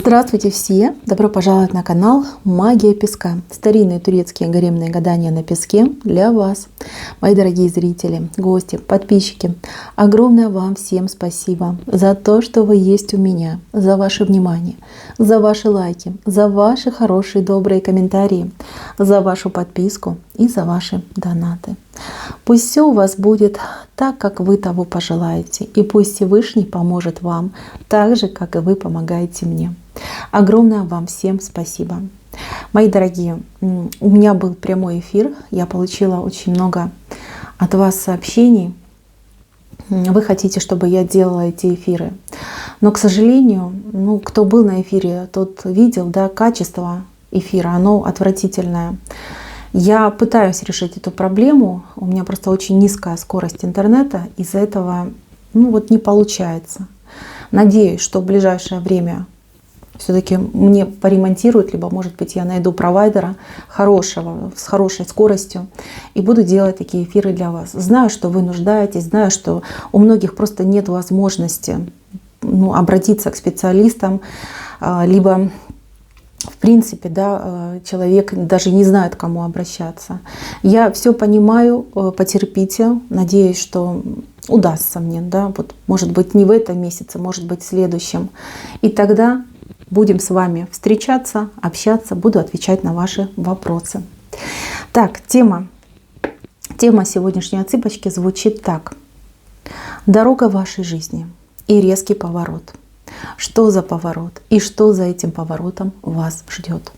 Здравствуйте все! Добро пожаловать на канал Магия Песка. Старинные турецкие гаремные гадания на песке для вас. Мои дорогие зрители, гости, подписчики, огромное вам всем спасибо за то, что вы есть у меня, за ваше внимание, за ваши лайки, за ваши хорошие добрые комментарии, за вашу подписку и за ваши донаты. Пусть все у вас будет так, как вы того пожелаете, и пусть Всевышний поможет вам так же, как и вы помогаете мне. Огромное вам всем спасибо. Мои дорогие, у меня был прямой эфир, я получила очень много от вас сообщений. Вы хотите, чтобы я делала эти эфиры. Но, к сожалению, кто был на эфире, тот видел, да, качество эфира, оно отвратительное. Я пытаюсь решить эту проблему, у меня просто очень низкая скорость интернета, из-за этого не получается. Надеюсь, что в ближайшее время все-таки мне поремонтируют, либо, может быть, я найду провайдера хорошего, с хорошей скоростью, и буду делать такие эфиры для вас. Знаю, что вы нуждаетесь, знаю, что у многих просто нет возможности обратиться к специалистам, либо в принципе, да, человек даже не знает, к кому обращаться. Я все понимаю, потерпите. Надеюсь, что удастся мне, да, может быть, не в этом месяце, может быть, в следующем. И тогда будем с вами встречаться, общаться, буду отвечать на ваши вопросы. Так, тема сегодняшней отсыпочки звучит так. Дорога вашей жизни и резкий поворот. Что за поворот и что за этим поворотом вас ждет?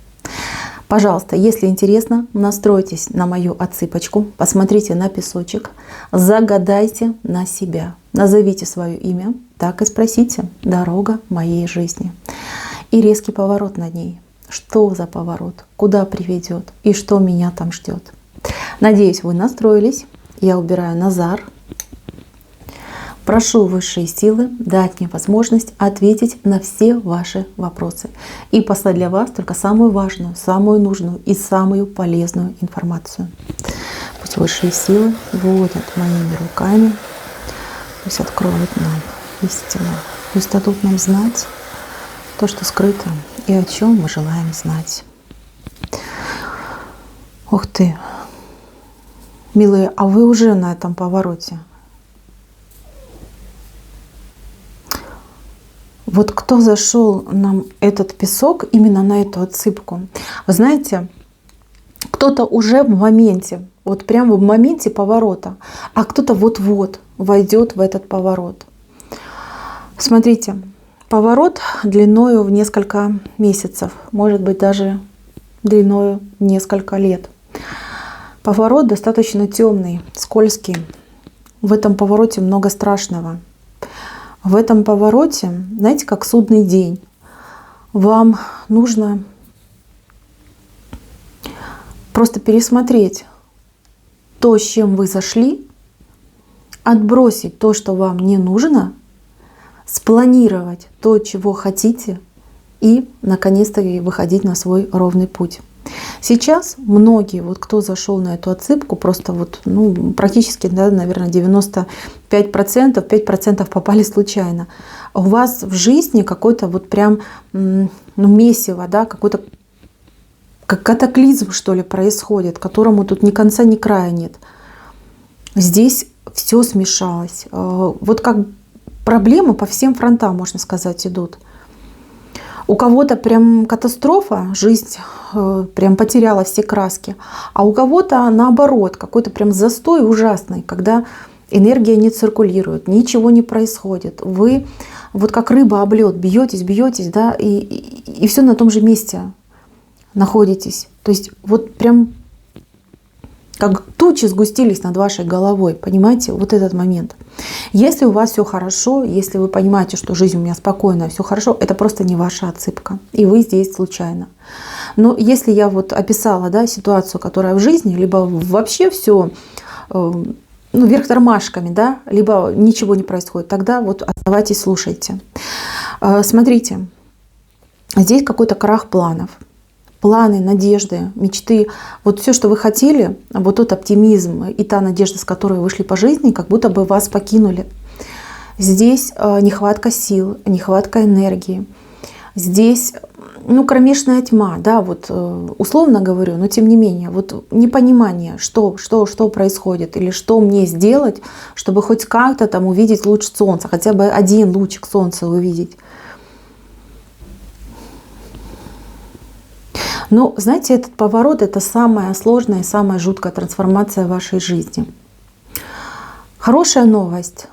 Пожалуйста, если интересно, настройтесь на мою отсыпочку, посмотрите на песочек, загадайте на себя, назовите свое имя, так и спросите: дорога моей жизни и резкий поворот на ней. Что за поворот, куда приведет и что меня там ждет? Надеюсь, вы настроились. Я убираю Назар. Прошу высшие силы дать мне возможность ответить на все ваши вопросы и послать для вас только самую важную, самую нужную и самую полезную информацию. Пусть высшие силы вводят моими руками, пусть откроют нам истину, пусть дадут нам знать то, что скрыто и о чем мы желаем знать. Ух ты! Милые, а вы уже на этом повороте? Вот кто зашел нам этот песок именно на эту отсыпку? Вы знаете, кто-то уже в моменте, вот прямо в моменте поворота, а кто-то вот-вот войдет в этот поворот. Смотрите, поворот длиною в несколько месяцев, может быть даже длиною в несколько лет. Поворот достаточно темный, скользкий. В этом повороте много страшного. В этом повороте, знаете, как судный день, вам нужно просто пересмотреть то, с чем вы зашли, отбросить то, что вам не нужно, спланировать то, чего хотите, и наконец-то выходить на свой ровный путь. Сейчас многие, кто зашел на эту отсыпку, просто практически, да, наверное, 95%, 5% попали случайно. У вас в жизни какой-то прям месиво, да, какой-то как катаклизм, что ли, происходит, которому тут ни конца, ни края нет. Здесь все смешалось. Как проблемы по всем фронтам, можно сказать, идут. У кого-то прям катастрофа, жизнь прям потеряла все краски, а у кого-то наоборот, какой-то прям застой ужасный, когда энергия не циркулирует, ничего не происходит. Вы как рыба об лед бьетесь, да, и все на том же месте находитесь. То есть прям как тучи сгустились над вашей головой, понимаете, этот момент. Если у вас все хорошо, если вы понимаете, что жизнь у меня спокойная, все хорошо, это просто не ваша отсыпка, и вы здесь случайно. Но если я описала, да, ситуацию, которая в жизни, либо вообще все вверх тормашками, да, либо ничего не происходит, тогда оставайтесь, слушайте. Смотрите, здесь какой-то крах планов. Планы, надежды, мечты, все, что вы хотели, тот оптимизм и та надежда, с которой вы шли по жизни, как будто бы вас покинули. Здесь нехватка сил, нехватка энергии. здесь, ну, кромешная тьма, да, вот условно говорю, но тем не менее, вот непонимание, что происходит или что мне сделать, чтобы хоть как-то там увидеть луч солнца, хотя бы один лучик солнца увидеть. Но, знаете, этот поворот — это самая сложная и самая жуткая трансформация в вашей жизни. Хорошая новость.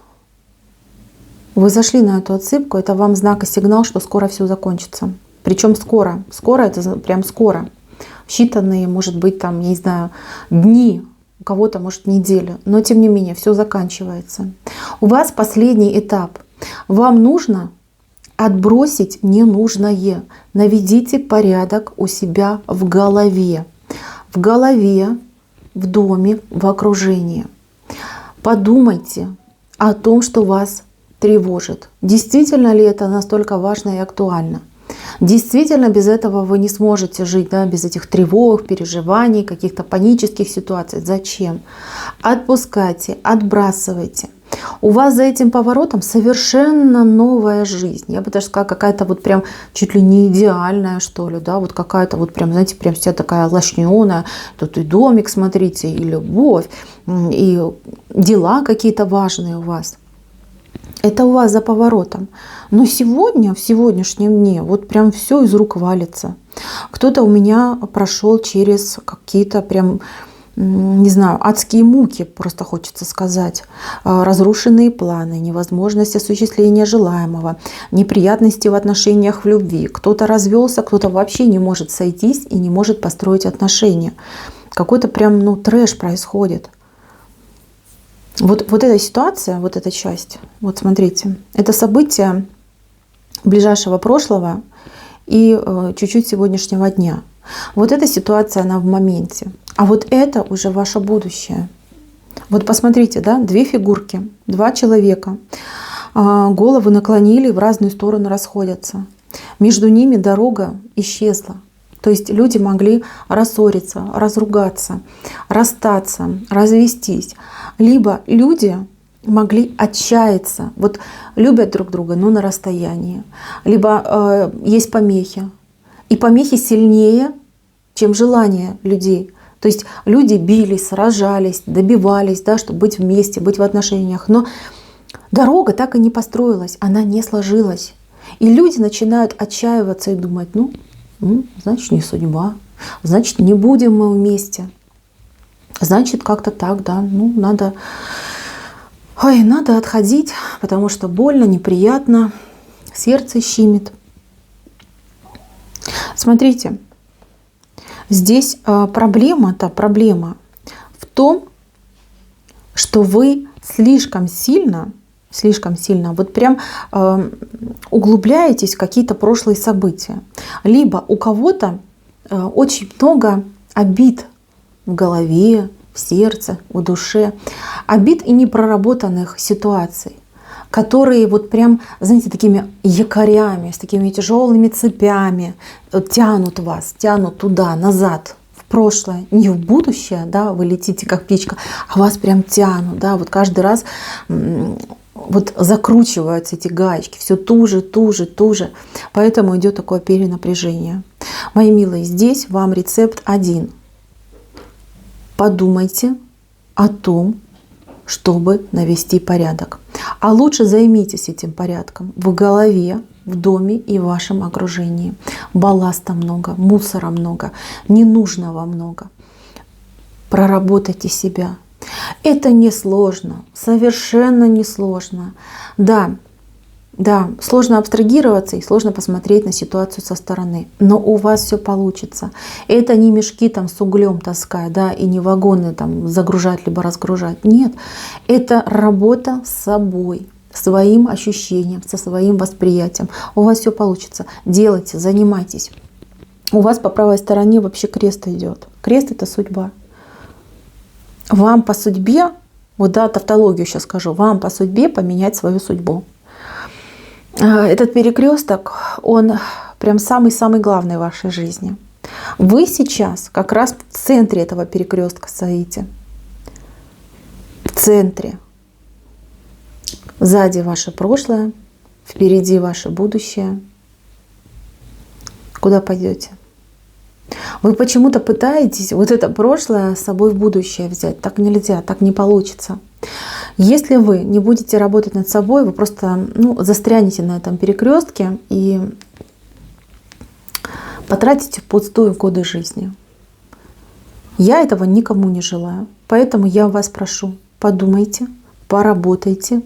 Вы зашли на эту отсыпку, это вам знак и сигнал, что скоро все закончится. Причем скоро. Скоро — это прям скоро. Считанные, может быть, там, я не знаю, дни, у кого-то, может, недели. Но, тем не менее, все заканчивается. У вас последний этап. Вам нужно отбросить ненужное. Наведите порядок у себя в голове. В голове, в доме, в окружении. Подумайте о том, что вас тревожит. Действительно ли это настолько важно и актуально? Действительно, без этого вы не сможете жить, да, без этих тревог, переживаний, каких-то панических ситуаций. Зачем? Отпускайте, отбрасывайте. У вас за этим поворотом совершенно новая жизнь. Я бы даже сказала, какая-то вот прям чуть ли не идеальная, что ли, да, вот какая-то вот прям, знаете, прям вся такая лощеная. Тут и домик, смотрите, и любовь, и дела какие-то важные у вас. Это у вас за поворотом. Но сегодня, в сегодняшнем дне, вот прям все из рук валится. Кто-то у меня прошел через какие-то прям, не знаю, адские муки, просто хочется сказать. Разрушенные планы, невозможность осуществления желаемого, неприятности в отношениях в любви. Кто-то развелся, кто-то вообще не может сойтись и не может построить отношения. Какой-то прям, ну, трэш происходит. Вот эта ситуация, вот эта часть, вот смотрите, это событие ближайшего прошлого и чуть-чуть сегодняшнего дня. Вот эта ситуация, она в моменте. А вот это уже ваше будущее. Вот посмотрите, да, две фигурки, два человека. Головы наклонили, в разные стороны расходятся. Между ними дорога исчезла. То есть люди могли рассориться, разругаться, расстаться, развестись. Либо люди могли отчаяться. Вот любят друг друга, но на расстоянии. Либо есть помехи. И помехи сильнее, чем желание людей. То есть люди бились, сражались, добивались, да, чтобы быть вместе, быть в отношениях. Но дорога так и не построилась, она не сложилась. И люди начинают отчаиваться и думать, ну, значит, не судьба, значит, не будем мы вместе. Значит, как-то так, да, ну, надо отходить, потому что больно, неприятно, сердце щемит. Смотрите, здесь проблема в том, что вы слишком сильно, вот прям углубляетесь в какие-то прошлые события. Либо у кого-то очень много обид в голове, в сердце, в душе, обид и непроработанных ситуаций, которые вот прям, знаете, такими якорями, с такими тяжелыми цепями тянут вас, тянут туда, назад, в прошлое, не в будущее, да, вы летите как птичка, а вас прям тянут, да, вот каждый раз вот закручиваются эти гаечки, все туже. Поэтому идет такое перенапряжение. Мои милые, здесь вам рецепт один. Подумайте о том, чтобы навести порядок. А лучше займитесь этим порядком в голове, в доме и в вашем окружении. Балласта много, мусора много, ненужного много. Проработайте себя. Это несложно, совершенно несложно. Да, сложно абстрагироваться и сложно посмотреть на ситуацию со стороны, но у вас все получится. Это не мешки там с углем таскать, да, и не вагоны там загружать либо разгружать. Нет, это работа с собой, своим ощущением, со своим восприятием. У вас все получится. Делайте, занимайтесь. У вас по правой стороне вообще крест идет. Крест — это судьба. Вам по судьбе, вот да, тавтологию сейчас скажу, вам по судьбе поменять свою судьбу. Этот перекресток, он прям самый-самый главный в вашей жизни. Вы сейчас как раз в центре этого перекрестка стоите. В центре. Сзади ваше прошлое, впереди ваше будущее. Куда пойдете? Вы почему-то пытаетесь вот это прошлое с собой в будущее взять. Так нельзя, так не получится. Если вы не будете работать над собой, вы просто застрянете на этом перекрестке и потратите впустую годы жизни. Я этого никому не желаю. Поэтому я вас прошу, подумайте, поработайте.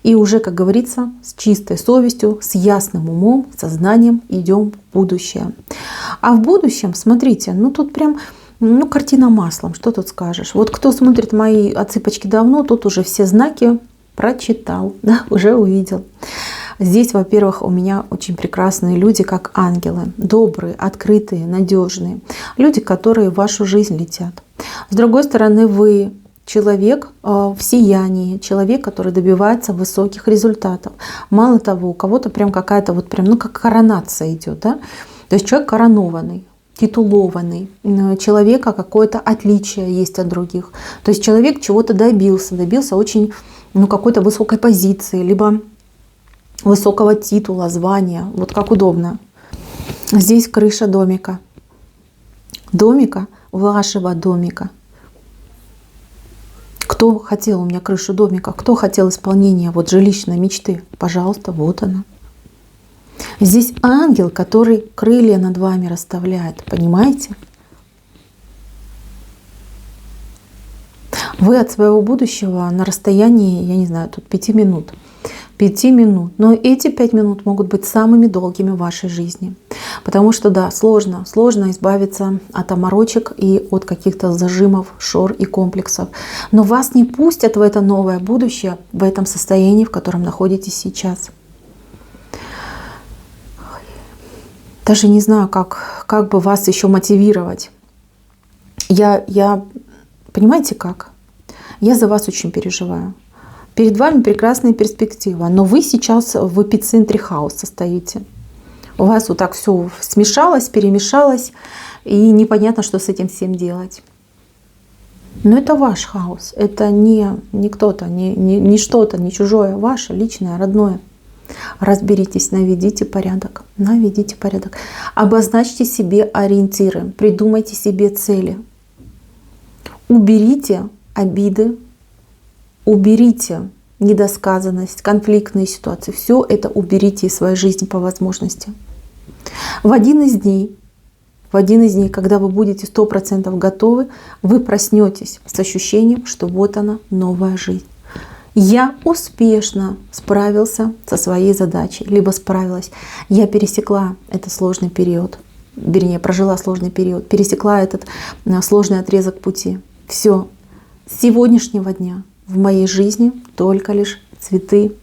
И уже, как говорится, с чистой совестью, с ясным умом, сознанием идем в будущее. А в будущем, смотрите, тут прям картина маслом, что тут скажешь. Вот кто смотрит мои отсыпочки давно, тот уже все знаки прочитал, да, уже увидел. Здесь, во-первых, у меня очень прекрасные люди, как ангелы, добрые, открытые, надежные, люди, которые в вашу жизнь летят. С другой стороны, вы человек в сиянии, человек, который добивается высоких результатов. Мало того, у кого-то прям какая-то как коронация идет, да? То есть человек коронованный, титулованный, человека какое-то отличие есть от других. То есть человек чего-то добился очень какой-то высокой позиции, либо высокого титула, звания, вот как удобно. Здесь крыша домика. Домика, вашего домика. Кто хотел у меня крышу домика? Кто хотел исполнения жилищной мечты? Пожалуйста, вот она. Здесь ангел, который крылья над вами расставляет. Понимаете? Вы от своего будущего на расстоянии, я не знаю, тут 5 минут. 5 минут. Но эти 5 минут могут быть самыми долгими в вашей жизни. Потому что, да, сложно избавиться от оморочек и от каких-то зажимов, шор и комплексов. Но вас не пустят в это новое будущее в этом состоянии, в котором находитесь сейчас. Даже не знаю, как бы вас еще мотивировать. Понимаете как? Я за вас очень переживаю. Перед вами прекрасная перспектива, но вы сейчас в эпицентре хаоса стоите. У вас вот так все смешалось, перемешалось, и непонятно, что с этим всем делать. Но это ваш хаос, это не кто-то, не что-то, не чужое, ваше, личное, родное. Разберитесь, наведите порядок, наведите порядок. Обозначьте себе ориентиры, придумайте себе цели. Уберите обиды, уберите недосказанность, конфликтные ситуации. Все это уберите из своей жизни по возможности. В один из дней, когда вы будете 100% готовы, вы проснетесь с ощущением, что вот она, новая жизнь. Я успешно справился со своей задачей, либо справилась. Я пересекла этот сложный период, вернее, прожила сложный период, пересекла этот сложный отрезок пути. Все. С сегодняшнего дня в моей жизни только лишь цветы,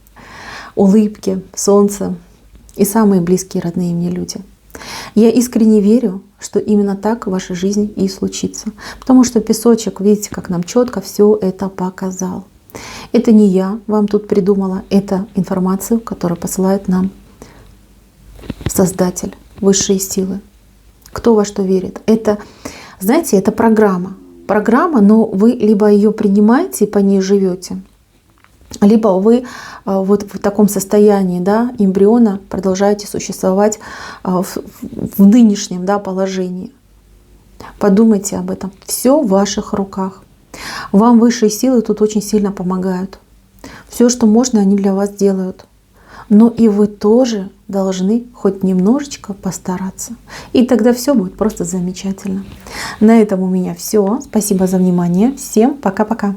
улыбки, солнце и самые близкие, родные мне люди. Я искренне верю, что именно так в вашей жизни и случится. Потому что песочек, видите, как нам четко все это показал. Это не я вам тут придумала, это информацию, которую посылает нам Создатель, высшие силы. Кто во что верит? Это, знаете, это программа. Программа, но вы либо ее принимаете и по ней живете, либо вы вот в таком состоянии, да, эмбриона продолжаете существовать в нынешнем, да, положении. Подумайте об этом. Все в ваших руках. Вам высшие силы тут очень сильно помогают. Все, что можно, они для вас делают. Но и вы тоже должны хоть немножечко постараться. И тогда все будет просто замечательно. На этом у меня все. Спасибо за внимание. Всем пока-пока.